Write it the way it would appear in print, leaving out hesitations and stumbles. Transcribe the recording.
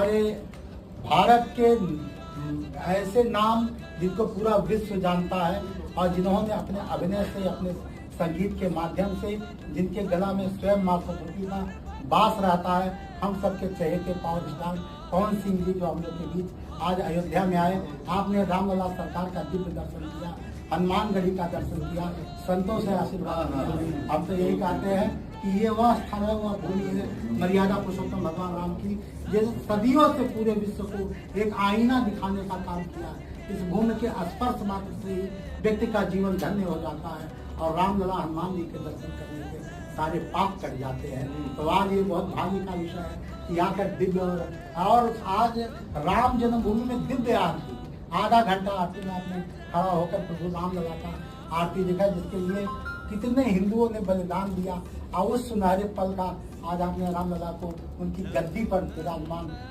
हमारे भारत के ऐसे नाम जिनको पूरा विश्व जानता है और जिन्होंने अपने अभिनय से, अपने संगीत के माध्यम से, जिनके गला में स्वयं मां सरस्वती का वास रहता है, हम सबके चहेते पावर स्टार पवन सिंह जी जो हम लोग के बीच आज अयोध्या में आए। आपने रामलला सरकार का दिव्य दर्शन किया, हनुमानगढ़ी का दर्शन किया, संतों से आशीर्वाद किया। हम तो यही कहते हैं कि ये वह स्थान है, वह भूमि है मर्यादा पुरुषोत्तम भगवान राम की, जो सदियों से पूरे विश्व को एक आईना दिखाने का काम किया। इस भूमि के स्पर्श मात्र से ही व्यक्ति का जीवन धन्य हो जाता है और रामलला हनुमान जी के दर्शन करने से सारे पाप कट जाते हैं। तो आज ये बहुत भाग्य का विषय है कि यहाँ का दिव्य और आज राम जन्मभूमि में दिव्य आरती, आधा घंटा आरती में आपने खड़ा होकर प्रभु रामलला का आरती देखा, जिसके लिए कितने हिंदुओं ने बलिदान दिया और उस सुनहरे पल का आज आपने रामलला को उनकी गद्दी पर विराजमान